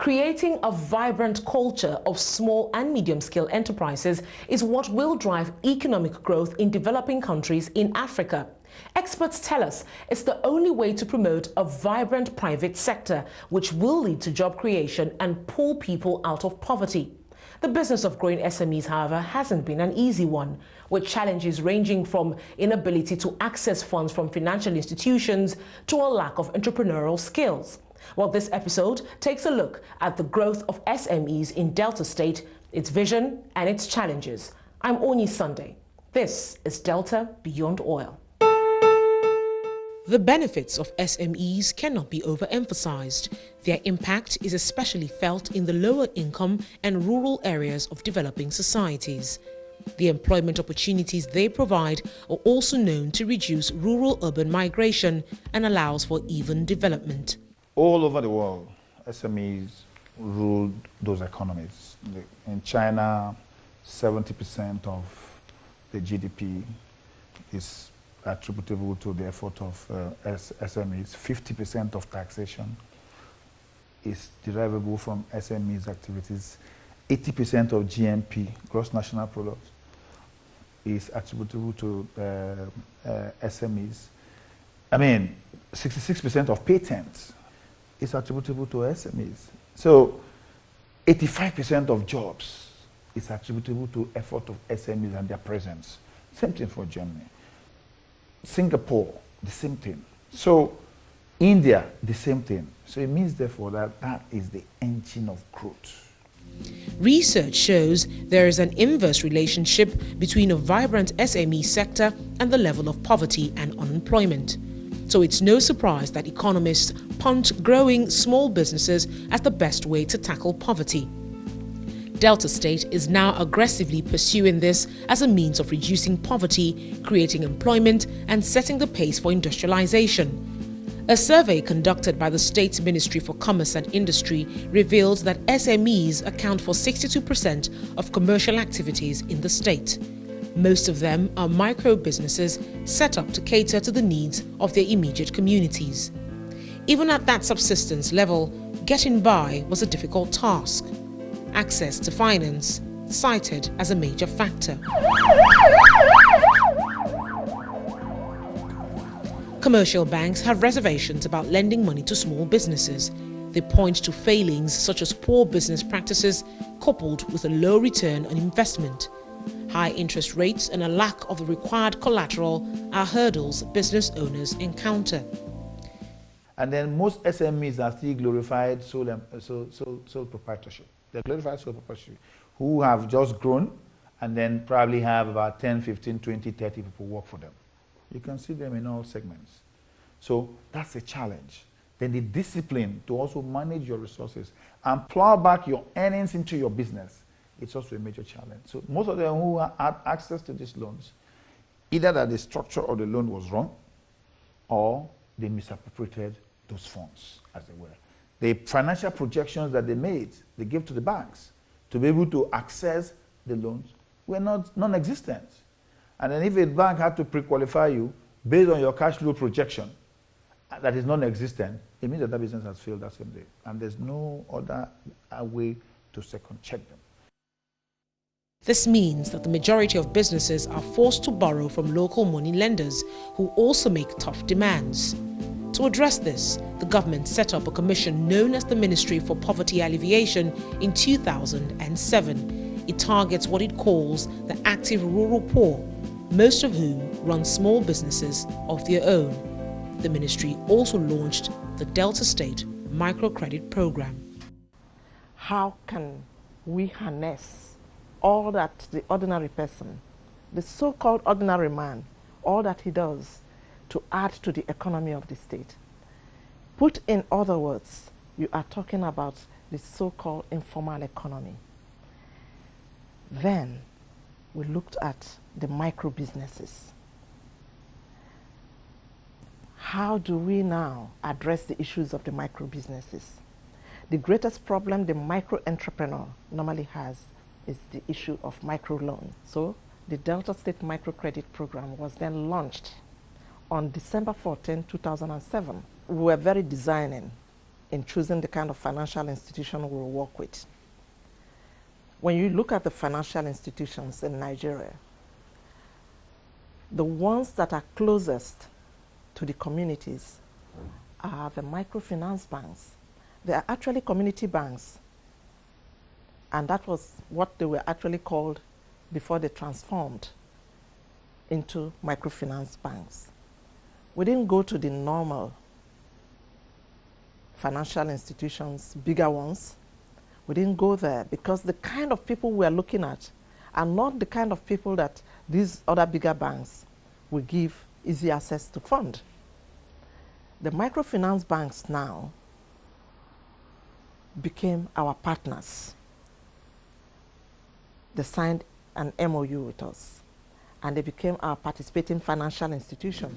Creating a vibrant culture of small and medium-scale enterprises is what will drive economic growth in developing countries in Africa. Experts tell us it's the only way to promote a vibrant private sector, which will lead to job creation and pull people out of poverty. The business of growing SMEs, however, hasn't been an easy one, with challenges ranging from inability to access funds from financial institutions to a lack of entrepreneurial skills. Well, this episode takes a look at the growth of SMEs in Delta State, its vision and its challenges. I'm Onyi Sunday. This is Delta Beyond Oil. The benefits of SMEs cannot be overemphasized. Their impact is especially felt in the lower income and rural areas of developing societies. The employment opportunities they provide are also known to reduce rural-urban migration and allows for even development. All over the world, SMEs ruled those economies. In China, 70% of the GDP is attributable to the effort of SMEs. 50% of taxation is derivable from SMEs activities. 80% of GNP, gross national product, is attributable to SMEs. I mean, 66% of patents is attributable to SMEs. So 85% of jobs is attributable to effort of SMEs and their presence. Same thing for Germany. Singapore, the same thing. So India, the same thing. So it means therefore that is the engine of growth. Research shows there is an inverse relationship between a vibrant SME sector and the level of poverty and unemployment. So it's no surprise that economists punt growing small businesses as the best way to tackle poverty. Delta State is now aggressively pursuing this as a means of reducing poverty, creating employment, and setting the pace for industrialization. A survey conducted by the state's Ministry for Commerce and Industry revealed that SMEs account for 62% of commercial activities in the state. Most of them are micro businesses set up to cater to the needs of their immediate communities. Even at that subsistence level, getting by was a difficult task. Access to finance cited as a major factor. Commercial banks have reservations about lending money to small businesses. They point to failings such as poor business practices coupled with a low return on investment. High interest rates and a lack of the required collateral are hurdles business owners encounter. And then most SMEs are still glorified sole proprietorship. They're glorified sole proprietorship who have just grown and then probably have about 10, 15, 20, 30 people work for them. You can see them in all segments. So that's a challenge. Then the discipline to also manage your resources and plow back your earnings into your business. It's also a major challenge. So most of them who had access to these loans, either that the structure of the loan was wrong or they misappropriated those funds, as they were. The financial projections that they made, they gave to the banks to be able to access the loans were non-existent. And then if a bank had to pre-qualify you based on your cash flow projection that is non-existent, it means that that business has failed that same day. And there's no other way to second check them. This means that the majority of businesses are forced to borrow from local money lenders who also make tough demands. To address this, the government set up a commission known as the Ministry for Poverty Alleviation in 2007. It targets what it calls the active rural poor, most of whom run small businesses of their own. The ministry also launched the Delta State Microcredit Program. How can we harness all that the ordinary person, the so-called ordinary man, all that he does to add to the economy of the state? Put in other words, you are talking about the so-called informal economy. Then we looked at the micro businesses. How do we now address the issues of the micro businesses? The greatest problem the micro entrepreneur normally has is the issue of micro loan. So the Delta State Microcredit Program was then launched on December 14, 2007. We were very designing in choosing the kind of financial institution we'll work with. When you look at the financial institutions in Nigeria, the ones that are closest to the communities are the microfinance banks. They are actually community banks. And that was what they were actually called before they transformed into microfinance banks. We didn't go to the normal financial institutions, bigger ones. We didn't go there because the kind of people we are looking at are not the kind of people that these other bigger banks will give easy access to fund. The microfinance banks now became our partners. They signed an MOU with us, and they became our participating financial institution.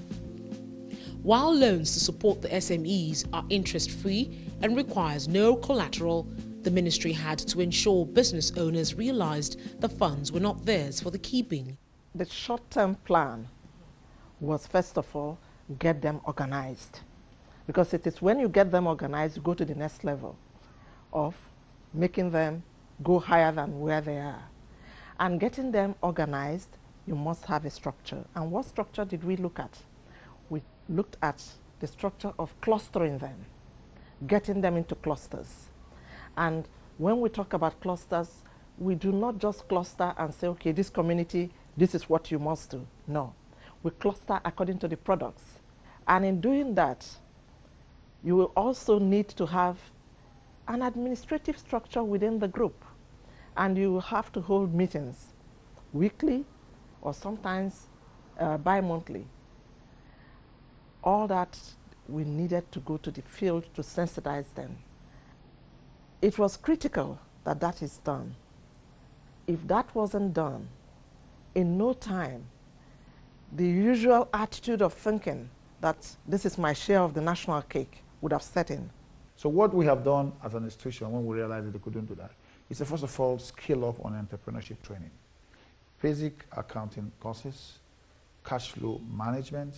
While loans to support the SMEs are interest-free and requires no collateral, the ministry had to ensure business owners realized the funds were not theirs for the keeping. The short-term plan was, first of all, get them organized. Because it is when you get them organized, you go to the next level of making them go higher than where they are. And getting them organized, you must have a structure. And what structure did we look at? We looked at the structure of clustering them, getting them into clusters. And when we talk about clusters, we do not just cluster and say, okay, this community, this is what you must do. No, we cluster according to the products. And in doing that, you will also need to have an administrative structure within the group. And you will have to hold meetings weekly or sometimes bi-monthly. All that we needed to go to the field to sensitize them. It was critical that that is done. If that wasn't done, in no time, the usual attitude of thinking that this is my share of the national cake would have set in. So what we have done as an institution when we realized that they couldn't do that is to first of all scale up on entrepreneurship training. Basic accounting courses, cash flow management,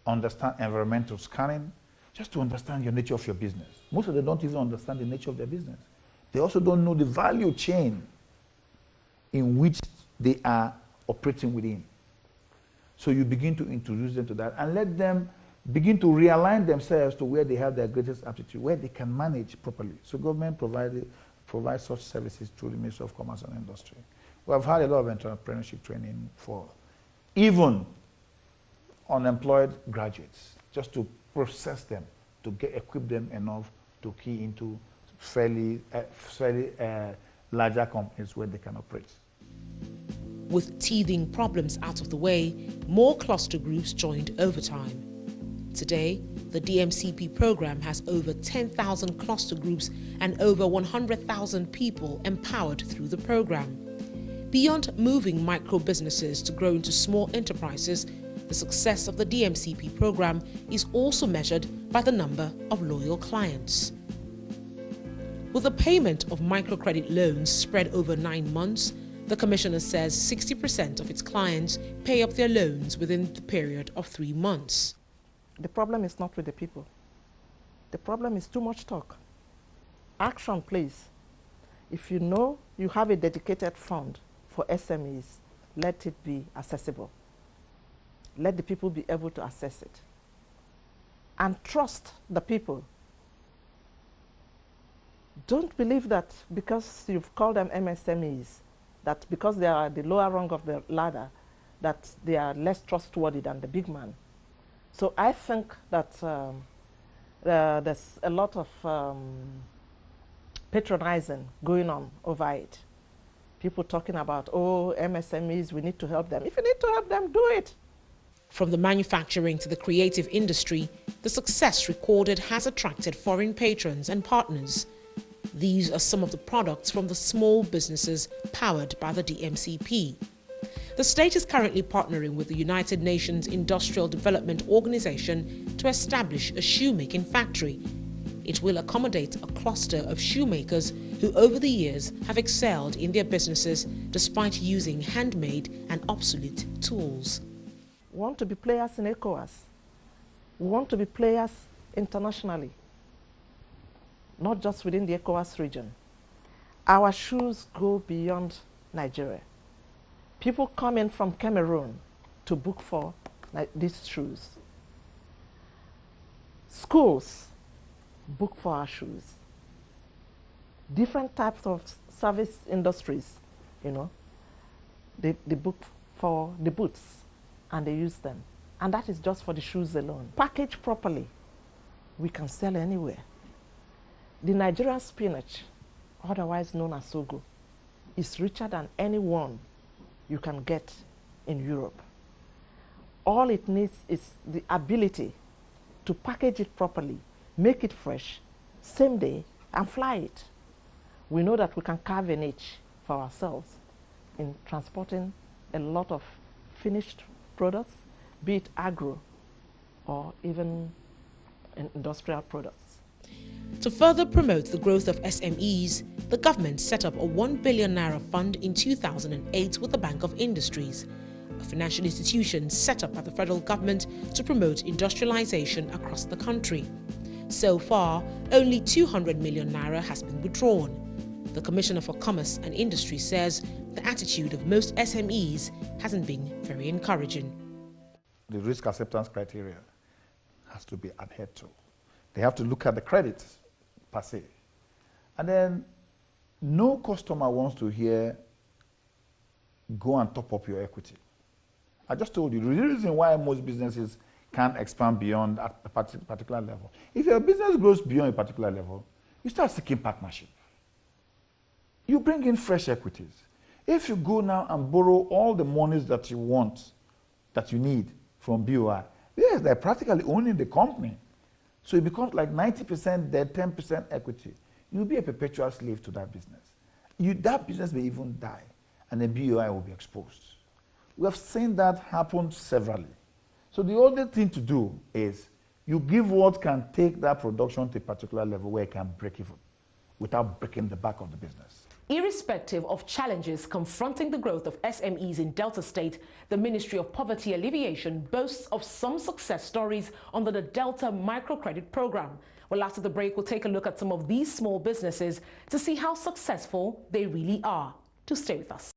understand environmental scanning, just to understand your nature of your business. Most of them don't even understand the nature of their business. They also don't know the value chain in which they are operating within. So you begin to introduce them to that and let them begin to realign themselves to where they have their greatest aptitude, where they can manage properly. So government provides such services through the Ministry of Commerce and Industry. We have had a lot of entrepreneurship training for even unemployed graduates, just to process them, to equip them enough to key into fairly larger companies where they can operate. With teething problems out of the way, more cluster groups joined over time. Today, the DMCP program has over 10,000 cluster groups and over 100,000 people empowered through the program. Beyond moving micro businesses to grow into small enterprises, the success of the DMCP program is also measured by the number of loyal clients. With the payment of microcredit loans spread over 9 months, the Commissioner says 60% of its clients pay up their loans within the period of 3 months. The problem is not with the people. The problem is too much talk. Action, please. If you know you have a dedicated fund for SMEs, let it be accessible. Let the people be able to access it. And trust the people. Don't believe that because you've called them MSMEs, that because they are the lower rung of the ladder, that they are less trustworthy than the big man. So I think that there's a lot of patronizing going on over it. People talking about, oh, MSMEs, we need to help them. If you need to help them, do it. From the manufacturing to the creative industry, the success recorded has attracted foreign patrons and partners. These are some of the products from the small businesses powered by the DMCP. The state is currently partnering with the United Nations Industrial Development Organization to establish a shoemaking factory. It will accommodate a cluster of shoemakers who over the years have excelled in their businesses despite using handmade and obsolete tools. We want to be players in ECOWAS. We want to be players internationally. not just within the ECOWAS region. Our shoes go beyond Nigeria. People come in from Cameroon to book for these shoes. Schools book for our shoes. Different types of service industries, you know, they book for the boots and they use them. And that is just for the shoes alone. Packaged properly, we can sell anywhere. The Nigerian spinach, otherwise known as Sogo, is richer than any one you can get in Europe. All it needs is the ability to package it properly, make it fresh, same day, and fly it. We know that we can carve a niche for ourselves in transporting a lot of finished products, be it agro or even industrial products. To further promote the growth of SMEs, the government set up a 1 billion naira fund in 2008 with the Bank of Industries, a financial institution set up by the federal government to promote industrialization across the country. So far, only 200 million naira has been withdrawn. The Commissioner for Commerce and Industry says the attitude of most SMEs hasn't been very encouraging. The risk acceptance criteria has to be adhered to. They have to look at the credit per se. And then no customer wants to hear, go and top up your equity. I just told you, the reason why most businesses can't expand beyond a particular level. If your business grows beyond a particular level, you start seeking partnership. You bring in fresh equities. If you go now and borrow all the monies that you want, that you need from BOI, yes, they're practically owning the company. So it becomes like 90% debt, 10% equity. You'll be a perpetual slave to that business. That business may even die, and the BOI will be exposed. We have seen that happen severally. So the only thing to do is you give what can take that production to a particular level where it can break even without breaking the back of the business. Irrespective of challenges confronting the growth of SMEs in Delta State, the Ministry of Poverty Alleviation boasts of some success stories under the Delta Microcredit Program. Well, after the break, we'll take a look at some of these small businesses to see how successful they really are. To stay with us.